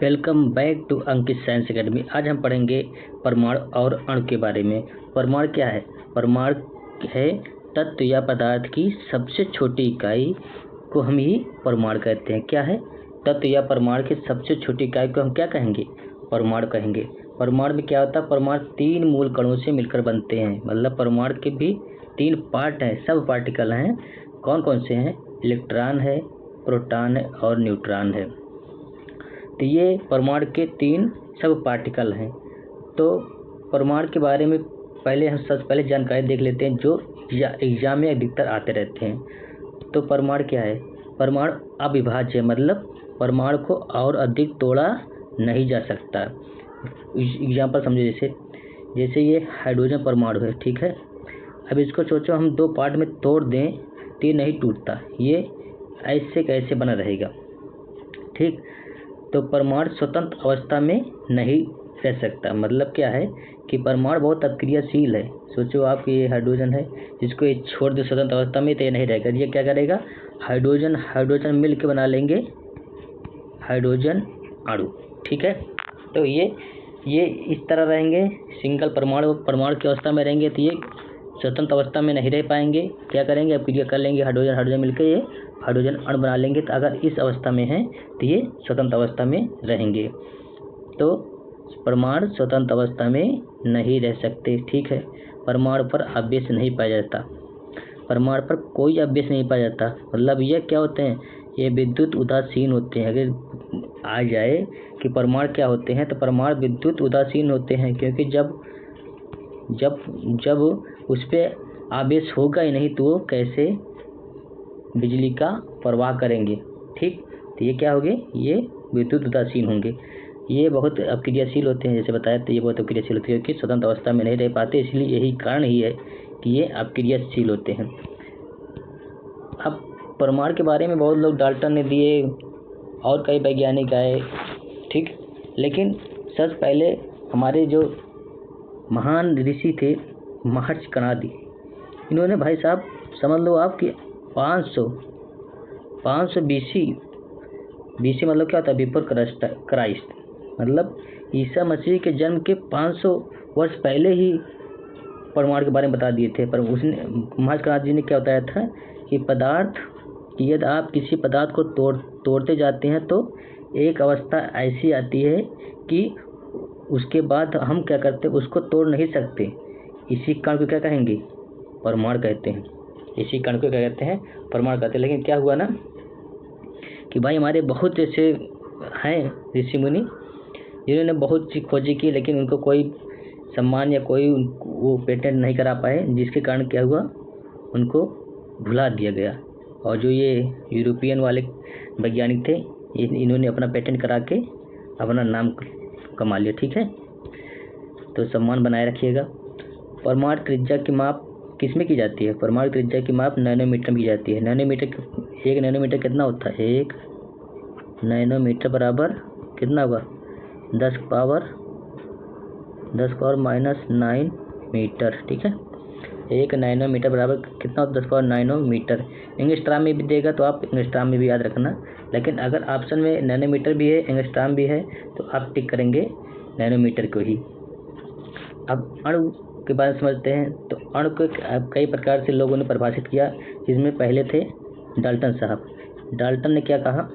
Welcome back to Ankit science academy. आज हम पढ़ेंगे परमाणु और अणु के बारे में। परमाणु क्या है? परमाणु है तत्व या पदार्थ की सबसे छोटी इकाई को हम ही परमाणु कहते हैं। क्या है? तत्व या परमाणु की सबसे छोटी इकाई को हम क्या कहेंगे? परमाणु कहेंगे। परमाणु में क्या होता है? परमाणु 3 मूल कणों से मिलकर बनते हैं। मतलब परमाणु के भी 3 पार्ट हैं, सब पार्टिकल हैं। कौन कौन से हैं? इलेक्ट्रॉन है, प्रोटॉन है और न्यूट्रॉन है। तो ये परमाणु के 3 सब पार्टिकल हैं। तो परमाणु के बारे में हम सबसे पहले जानकारी देख लेते हैं जो एग्जाम में अधिकतर आते रहते हैं। तो परमाणु क्या है? परमाणु अविभाज्य है, मतलब परमाणु को और अधिक तोड़ा नहीं जा सकता। एग्जाम्पल समझो, जैसे ये हाइड्रोजन परमाणु है, ठीक है। अब इसको सोचो हम 2 पार्ट में तोड़ दें तो ये नहीं टूटता, ये ऐसे कैसे बना रहेगा, ठीक। तो परमाणु स्वतंत्र अवस्था में नहीं रह सकता। मतलब क्या है कि परमाणु बहुत अक्रियाशील है। सोचो आप कि ये हाइड्रोजन है, जिसको ये छोड़ दे स्वतंत्र अवस्था में तो ये नहीं रहेगा। ये क्या करेगा? हाइड्रोजन मिल के बना लेंगे हाइड्रोजन अणु, ठीक है। तो ये इस तरह रहेंगे, सिंगल परमाणु की अवस्था में रहेंगे तो ये स्वतंत्र अवस्था में नहीं रह पाएंगे। क्या करेंगे? अब क्रिया कर लेंगे, हाइड्रोजन मिलकर ये हाइड्रोजन अणु बना लेंगे। तो अगर इस अवस्था में है तो ये स्वतंत्र अवस्था में रहेंगे। तो परमाणु स्वतंत्र अवस्था में नहीं रह सकते, ठीक है। परमाणु पर आवेश नहीं पाया जाता, परमाणु पर कोई आवेश नहीं पाया जाता। मतलब ये क्या होते हैं? ये विद्युत उदासीन होते हैं। अगर आ जाए कि परमाणु क्या होते हैं तो परमाणु विद्युत उदासीन होते हैं, क्योंकि जब उस पर आवेश होगा ही नहीं तो वो कैसे बिजली का प्रवाह करेंगे, ठीक। तो ये क्या होंगे? ये विद्युत उदासीन होंगे। ये बहुत अक्रियाशील होते हैं, जैसे बताया। तो ये बहुत अक्रियाशील होते हैं क्योंकि स्वतंत्र अवस्था में नहीं रह पाते, इसलिए यही कारण ही है कि ये अक्रियाशील होते हैं। अब परमाणु के बारे में बहुत लोग डाल्टन ने दिए और कई वैज्ञानिक आए, ठीक। लेकिन सबसे पहले हमारे जो महान ऋषि थे महर्षि कणादि, इन्होंने भाई साहब समझ लो आप कि 500 बीसी मतलब क्या होता है? Before Christ. मतलब ईसा मसीह के जन्म के 500 वर्ष पहले ही परमाणु के बारे में बता दिए थे। पर उसने महर्षि कणादि जी ने क्या बताया था कि यदि आप किसी पदार्थ को तोड़ते जाते हैं तो एक अवस्था ऐसी आती है कि उसके बाद हम क्या करते हैं? उसको तोड़ नहीं सकते। इसी कण को क्या कहेंगे? परमाणु कहते हैं। इसी कण को क्या कहते हैं? परमाणु कहते हैं। लेकिन क्या हुआ ना कि भाई हमारे बहुत ऐसे हैं ऋषि मुनि जिन्होंने बहुत सी खोजी की, लेकिन उनको कोई सम्मान या कोई वो पेटेंट नहीं करा पाए, जिसके कारण क्या हुआ? उनको भुला दिया गया। और जो ये यूरोपियन वाले वैज्ञानिक थे, इन्होंने अपना पेटेंट करा के अपना नाम कमा लिया, ठीक है। तो सम्मान बनाए रखिएगा। परमाणु त्रिज्या की माप किस में की जाती है? परमाणु त्रिज्या की माप नैनोमीटर में की जाती है। 1 नैनोमीटर कितना होता है? 1 नैनोमीटर बराबर कितना होगा? 10 पावर -9 मीटर, ठीक है। 1 नैनोमीटर बराबर कितना होता है? 10 पावर नैनोमीटर। एंगस्ट्राम में भी देगा तो आप एंगस्ट्राम में भी याद रखना। लेकिन अगर ऑप्शन में नैनोमीटर भी है, एंगस्ट्राम भी है, तो आप टिक करेंगे नैनोमीटर को ही। अब अणु के बारे में समझते हैं। तो अणु को कई प्रकार से लोगों ने परिभाषित किया, जिसमें पहले थे डाल्टन साहब। डाल्टन ने क्या कहा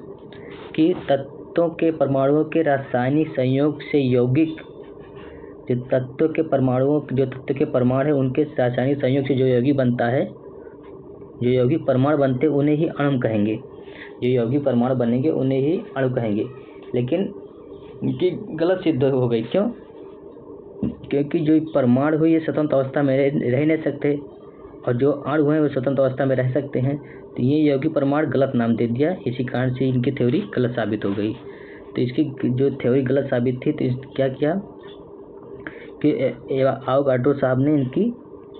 कि तत्वों के परमाणुओं के रासायनिक संयोग से यौगिक, जो तत्व के परमाणु है उनके रासायनिक संयोग से जो यौगिक बनता है, जो यौगिक परमाणु बनते हैं उन्हें ही अणु कहेंगे। जो यौगिक परमाणु बनेंगे उन्हें ही अणु कहेंगे। लेकिन इनकी गलत सिद्ध हो गई। क्यों? क्योंकि जो परमाणु हुए ये स्वतंत्र अवस्था में रह नहीं सकते, और जो अणु हुए वो स्वतंत्र अवस्था में रह सकते हैं। तो ये यौगिक परमाणु गलत नाम दे दिया, इसी कारण से इनकी थ्योरी गलत साबित हो गई। तो इसकी जो थ्योरी गलत साबित थी, तो क्या किया कि एवोगाड्रो साहब ने इनकी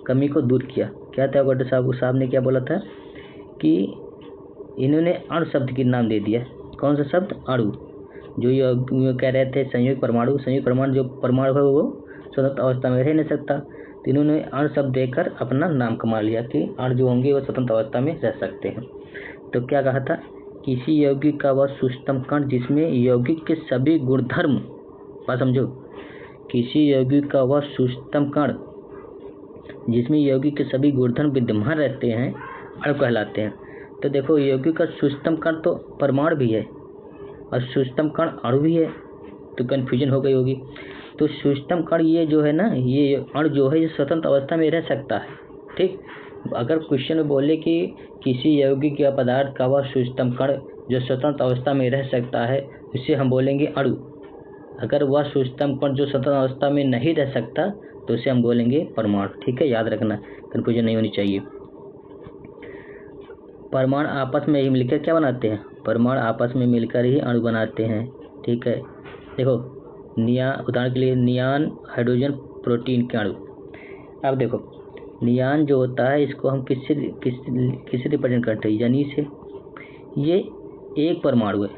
कमी को दूर किया। क्या था एवोगाड्रो साहब ने क्या बोला था कि इन्होंने अणु शब्द की नाम दे दिया। कौन सा शब्द? अणु। जो कह रहे थे संयुक्त परमाणु जो परमाणु है वो स्वतंत्र अवस्था में रह नहीं सकता, तो इन्होंने अणु शब्द देकर अपना नाम कमा लिया कि अणु जो होंगे वो स्वतंत्र अवस्था में रह सकते हैं। तो क्या कहा था किसी यौगिक का वह सूक्ष्मतम कण जिसमें यौगिक के सभी गुणधर्म, बात समझो, किसी यौगिक का वह सूक्ष्मतम कण जिसमें यौगिक के सभी गुणधर्म विद्यमान रहते हैं अणु कहलाते हैं। तो देखो, यौगिक का सूक्ष्मतम कण तो परमाणु भी है और सूक्ष्मतम कण अणु भी है, तो कन्फ्यूजन हो गई होगी। तो सूक्ष्मतम कण ये जो है ना, ये अणु जो है ये स्वतंत्र अवस्था में रह सकता है। ठीक, अगर क्वेश्चन में बोले कि किसी यौगिक या पदार्थ का वह सूक्ष्मतम कण जो स्वतंत्र अवस्था में रह सकता है, इसे हम बोलेंगे अणु। अगर वह सूक्ष्मतम कण जो स्वतंत्र अवस्था में नहीं रह सकता तो उसे हम बोलेंगे परमाणु। ठीक है, याद रखना, कन्फ्यूजन नहीं होनी चाहिए। परमाणु आपस में ही मिलकर क्या बनाते हैं? परमाणु आपस में मिलकर ही अणु बनाते हैं। ठीक है, देखो उदाहरण के लिए नियान, हाइड्रोजन, प्रोटीन के अणु। अब देखो, नियान जो होता है इसको हम किससे रिप्रेजेंट करते हैं? यानी से ये एक परमाणु है।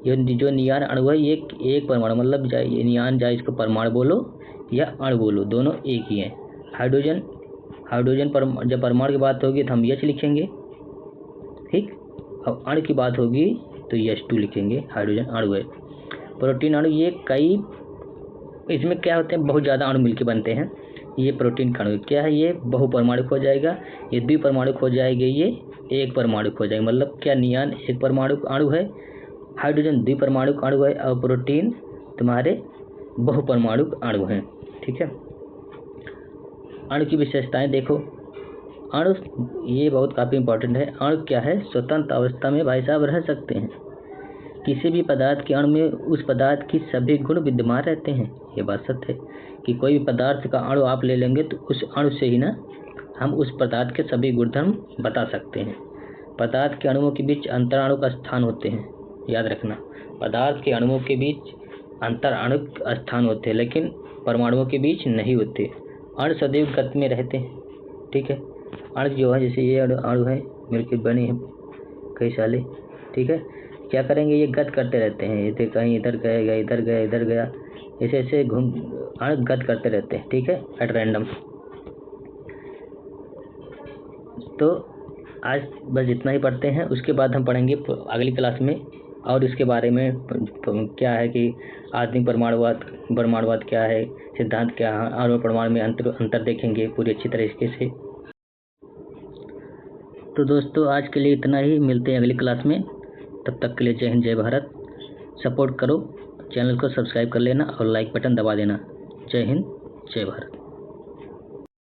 ये जो नियान अणु है ये एक परमाणु, मतलब नियान चाहे इसको परमाणु बोलो या अणु बोलो, दोनों एक ही हैं। हाइड्रोजन जब परमाणु की बात होगी तो हम H लिखेंगे। ठीक, अब अणु की बात होगी तो H2 लिखेंगे, हाइड्रोजन अणु है। प्रोटीन अणु ये कई, इसमें क्या होते हैं, बहुत ज़्यादा अणु मिलकर बनते हैं। ये प्रोटीन का अणु क्या है? ये बहुपरमाणुक हो जाएगा, ये द्विपरमाणुक हो जाएगा, ये एक परमाणुक हो जाएगा। मतलब क्या, नियान एक परमाणुक अणु है, हाइड्रोजन द्विपरमाणुक अणु है और प्रोटीन तुम्हारे बहुपरमाणुक अणु हैं। ठीक है, अणु की विशेषताएं देखो। अणु ये बहुत काफ़ी इंपॉर्टेंट है। अणु क्या है? स्वतंत्र अवस्था में भाई साहब रह सकते हैं। किसी भी पदार्थ के अणु में उस पदार्थ की सभी गुण विद्यमान रहते हैं। ये बात सत्य है कि कोई भी पदार्थ का अणु आप ले लेंगे तो उस अणु से ही ना हम उस पदार्थ के सभी गुणधर्म बता सकते हैं। पदार्थ के अणुओं के बीच अंतराणु का स्थान होते हैं, याद रखना। पदार्थ के अणुओं के बीच अंतराणुक स्थान होते हैं, लेकिन परमाणुओं के बीच नहीं होते। अणु सदैव गति में रहते हैं। ठीक है, अणु जो है, जैसे ये अणु है, मिलकर बने हैं कई साले। ठीक है, क्या करेंगे? ये गत करते रहते हैं, ये कहीं इधर गया, इधर गया, इधर गया, ऐसे ऐसे घूम अणु गत करते रहते हैं। ठीक है, एट रैंडम। तो आज बस इतना ही पढ़ते हैं, उसके बाद हम पढ़ेंगे अगली क्लास में और इसके बारे में क्या है कि आधुनिक परमाणुवाद क्या है, सिद्धांत क्या है, अणु परमाणु में अंतर देखेंगे पूरी अच्छी तरीके से। तो दोस्तों आज के लिए इतना ही, मिलते हैं अगली क्लास में। तब तक के लिए जय हिंद, जय भारत। सपोर्ट करो, चैनल को सब्सक्राइब कर लेना और लाइक बटन दबा देना। जय हिंद, जय भारत।